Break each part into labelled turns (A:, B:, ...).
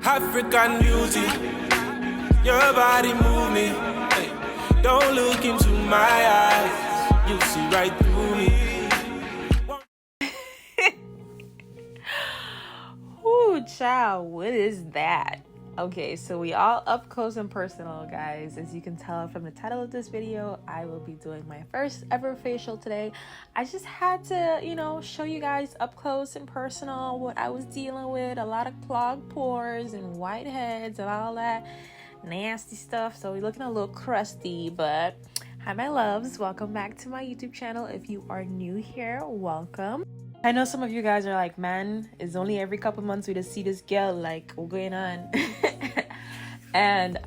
A: African beauty, your body move me. Hey, don't look into my eyes, you see right through me.
B: Ooh, child, what is that? Okay, so we all up close and personal, guys. As you can tell from the title of this video, I will be doing my first ever facial today. I just had to, show you guys up close and personal what I was dealing with. A lot of clogged pores and whiteheads and all that nasty stuff. So we're looking a little crusty, but hi, my loves. Welcome back to my YouTube channel. If you are new here, welcome. I know some of you guys are like, man, it's only every couple months we just see this girl, like, what's going on? And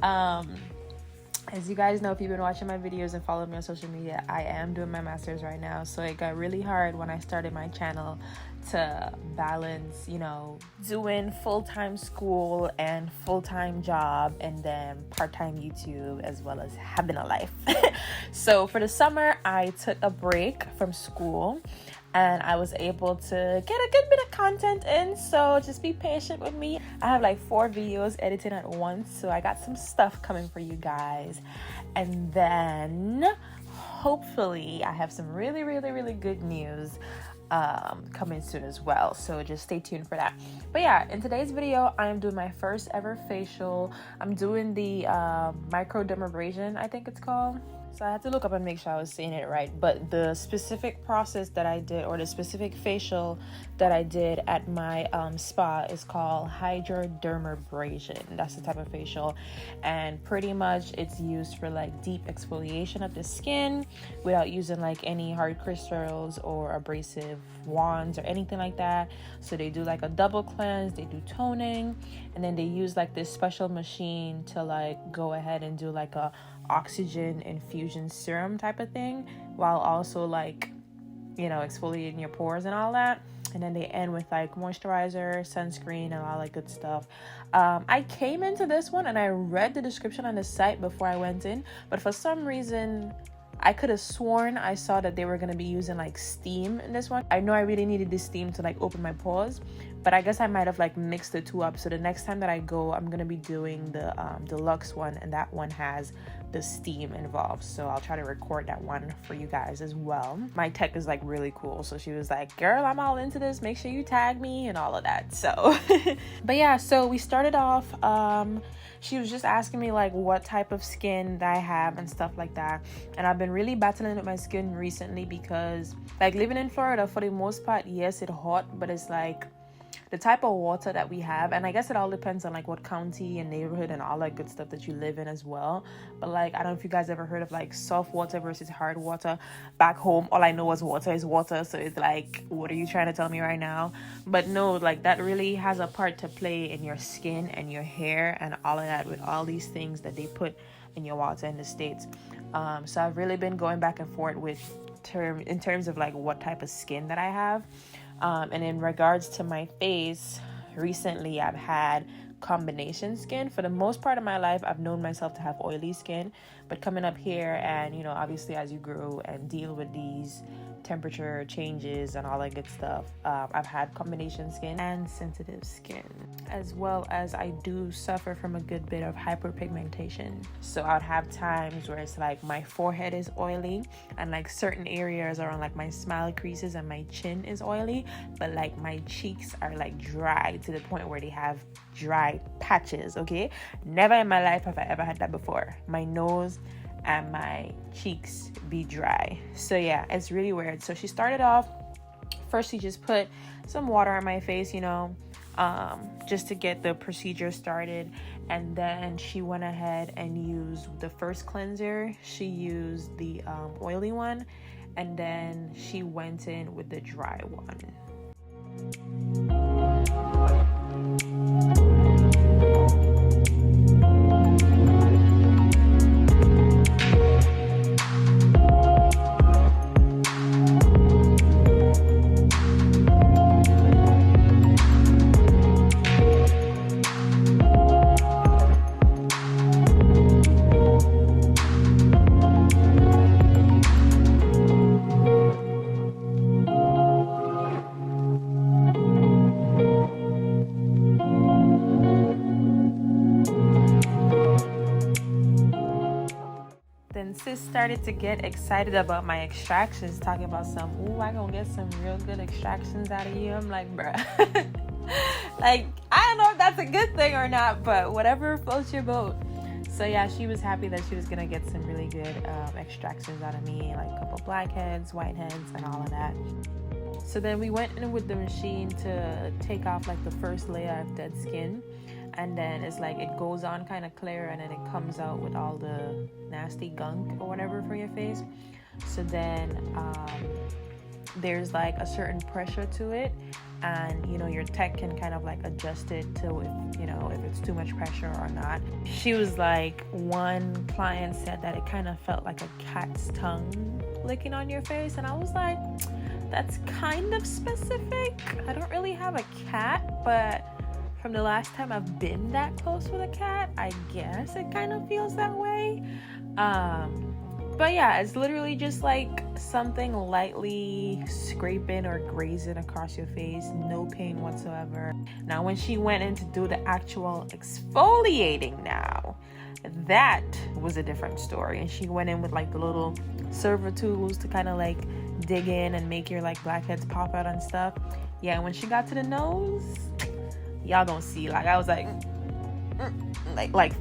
B: as you guys know, if you've been watching my videos and following me on social media, I am doing my master's right now. So it got really hard when I started my channel to balance, doing full-time school and full-time job and then part-time YouTube, as well as having a life. So for the summer, I took a break from school and I was able to get a good bit of content in, so just be patient with me. I have like 4 videos editing at once, so I got some stuff coming for you guys. And then hopefully I have some really good news coming soon as well, so just stay tuned for that. But yeah, in today's video I am doing my first ever facial. I'm doing the Hydrodermabrasion, I think it's called. So I had to look up and make sure I was saying it right. But the specific process that I did, or the specific facial that I did at my spa, is called Hydrodermabrasion. That's the type of facial. And pretty much it's used for like deep exfoliation of the skin without using like any hard crystals or abrasive wands or anything like that. So they do like a double cleanse, they do toning, and then they use like this special machine to like go ahead and do like a oxygen infusion serum type of thing, while also like exfoliating your pores and all that. And then they end with like moisturizer, sunscreen, and all that good stuff. I came into this one and I read the description on the site before I went in, but for some reason I could have sworn I saw that they were going to be using like steam in this one. I know I really needed this steam to like open my pores, but I guess I might have like mixed the two up. So the next time that I go, I'm going to be doing the deluxe one, and that one has the steam involved. So I'll try to record that one for you guys as well. My tech is like really cool, so she was like, girl, I'm all into this, make sure you tag me and all of that. So but yeah, so we started off, she was just asking me like what type of skin that I have and stuff like that. And I've been really battling with my skin recently because like living in Florida, for the most part, yes, it's hot, but it's like the type of water that we have, and I guess it all depends on like what county and neighborhood and all that good stuff that you live in as well. But like, I don't know if you guys ever heard of like soft water versus hard water. Back home, all I know is water, so it's like, what are you trying to tell me right now? But no, like that really has a part to play in your skin and your hair and all of that, with all these things that they put in your water in the States. So I've really been going back and forth with in terms of like what type of skin that I have. And in regards to my face, recently I've had combination skin. For the most part of my life, I've known myself to have oily skin, but coming up here and obviously as you grow and deal with these temperature changes and all that good stuff, I've had combination skin and sensitive skin, as well as I do suffer from a good bit of hyperpigmentation. So I'd have times where it's like my forehead is oily and like certain areas around like my smile creases and my chin is oily, but like my cheeks are like dry to the point where they have dry patches. Okay, never in my life have I ever had that before. My nose and my cheeks be dry. So yeah, it's really weird. So she started off, first she just put some water on my face, just to get the procedure started. And then she went ahead and used the first cleanser. She used the oily one, and then she went in with the dry one. sis started to get excited about my extractions, talking about some, ooh, I gonna get some real good extractions out of you. I'm like, bruh. Like, I don't know if that's a good thing or not, but whatever floats your boat. So yeah, she was happy that she was gonna get some really good extractions out of me, like a couple blackheads, whiteheads, and all of that. So then we went in with the machine to take off like the first layer of dead skin, and then it's like it goes on kind of clear, and then it comes out with all the nasty gunk or whatever for your face. So then there's like a certain pressure to it, and you know, your tech can kind of like adjust it to if, you know, if it's too much pressure or not. She was like, one client said that it kind of felt like a cat's tongue licking on your face, and I was like, that's kind of specific. I don't really have a cat, but from the last time I've been that close with a cat, I guess it kind of feels that way. But yeah, it's literally just like something lightly scraping or grazing across your face, no pain whatsoever. Now, when she went in to do the actual exfoliating now, that was a different story. And she went in with like the little server tools to kind of like dig in and make your like blackheads pop out and stuff. Yeah, when she got to the nose, y'all gonna see, like I was like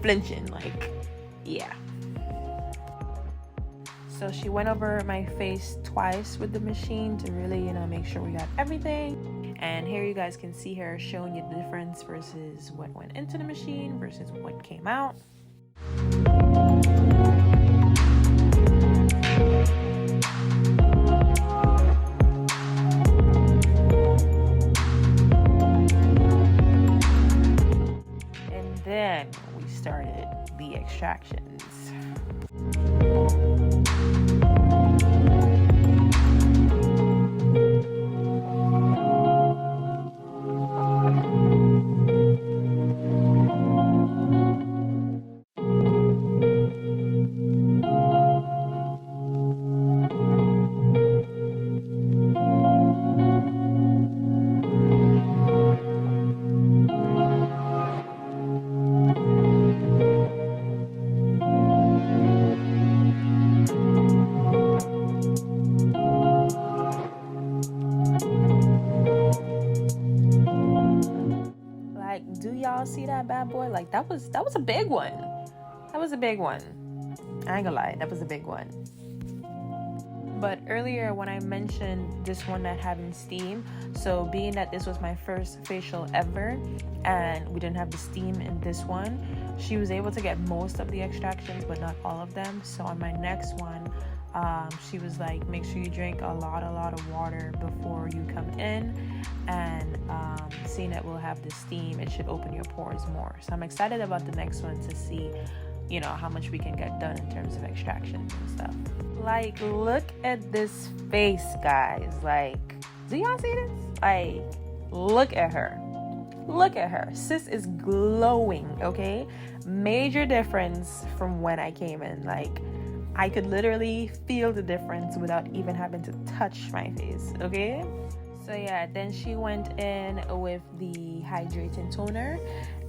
B: flinching, like, yeah. So she went over my face twice with the machine to really, you know, make sure we got everything. And here you guys can see her showing you the difference versus what went into the machine versus what came out. And then we started the extractions. See that bad boy? Like that was a big one. That was a big one. I ain't gonna lie, that was a big one. But earlier when I mentioned this one not having steam, so being that this was my first facial ever and we didn't have the steam in this one, she was able to get most of the extractions but not all of them. So on my next one, she was like, make sure you drink a lot of water before you come in, and seeing that we'll have the steam, it should open your pores more. So I'm excited about the next one to see, you know, how much we can get done in terms of extractions and stuff. Like, look at this face, guys. Like, do y'all see this? Like, look at her. Look at her. Sis is glowing, okay? Major difference from when I came in. Like, I could literally feel the difference without even having to touch my face, okay? So yeah, then she went in with the Hydrating Toner,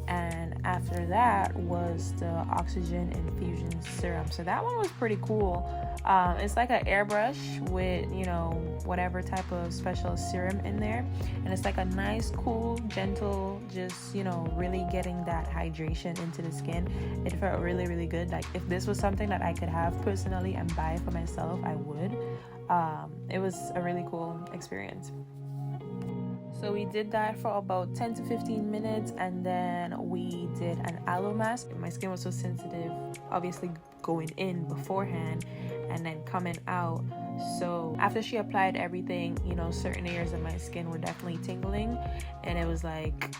B: and after that was the Oxygen Infusion Serum. So that one was pretty cool. It's like an airbrush with, you know, whatever type of special serum in there, and it's like a nice, cool, gentle, just, you know, really getting that hydration into the skin. It felt really, really good. Like, if this was something that I could have personally and buy for myself, I would. It was a really cool experience. So we did that for about 10 to 15 minutes, and then we did an Aloe Mask. My skin was so sensitive, obviously going in beforehand and then coming out. So after she applied everything, you know, certain areas of my skin were definitely tingling, and it was like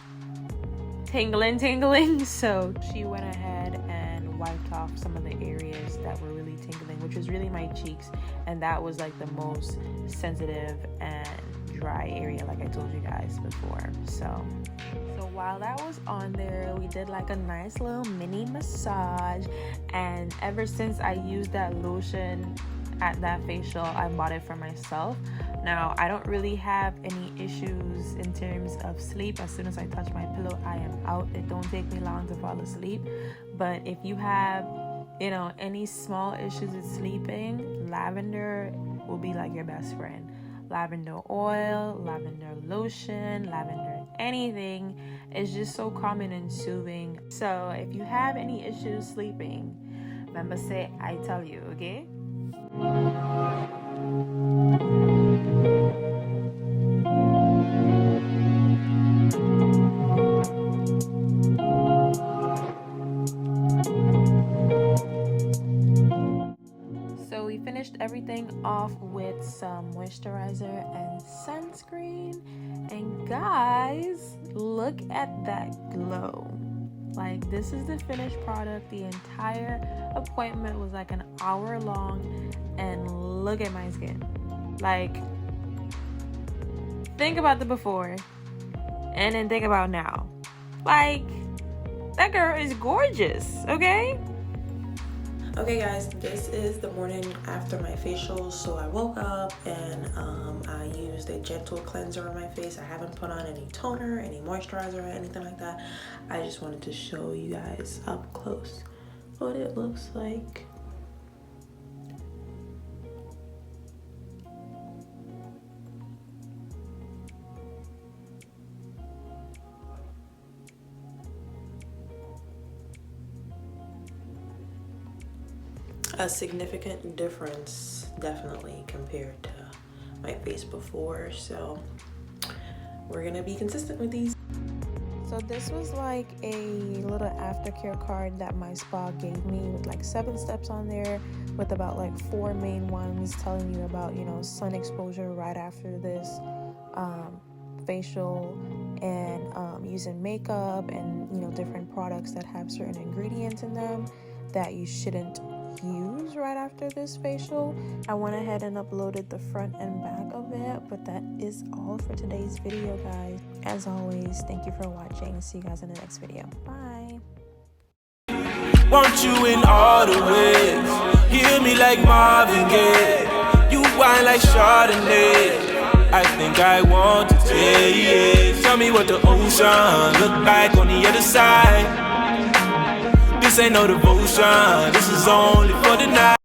B: tingling. So she went ahead and wiped off some of the areas that were really tingling, which was really my cheeks, and that was like the most sensitive and dry area, like I told you guys before. So while that was on there, we did like a nice little mini massage, and ever since I used that lotion at that facial, I bought it for myself. Now, I don't really have any issues in terms of sleep. As soon as I touch my pillow, I am out. It don't take me long to fall asleep. But if you have you know, any small issues with sleeping, lavender will be like your best friend. Lavender oil, lavender lotion, lavender anything is just so calming and soothing. So if you have any issues sleeping, remember, say I tell you, okay? So we finished everything off with some moisturizer and sunscreen, and guys, look at that glow. Like, this is the finished product. The entire appointment was like an hour long, and look at my skin. Like, think about the before and then think about now. Like, that girl is gorgeous, okay?
C: Okay guys, this is the morning after my facial. So I woke up and I used a gentle cleanser on my face. I haven't put on any toner, any moisturizer, or anything like that. I just wanted to show you guys up close what it looks like. A significant difference, definitely, compared to my face before. So we're gonna be consistent with these.
B: So this was like a little aftercare card that my spa gave me with like 7 steps on there, with about like 4 main ones telling you about, you know, sun exposure right after this facial, and using makeup, and, you know, different products that have certain ingredients in them that you shouldn't use right after this facial. I went ahead and uploaded the front and back of it, but that is all for today's video, guys. As always, thank you for watching. See you guys in the next video. Bye.
A: Want you in all the ways. Hear me like Marvin Gaye. You whine like Chardonnay. I think I want to taste. Tell me what the ocean look like on the other side. This ain't no devotion, this is only for the night.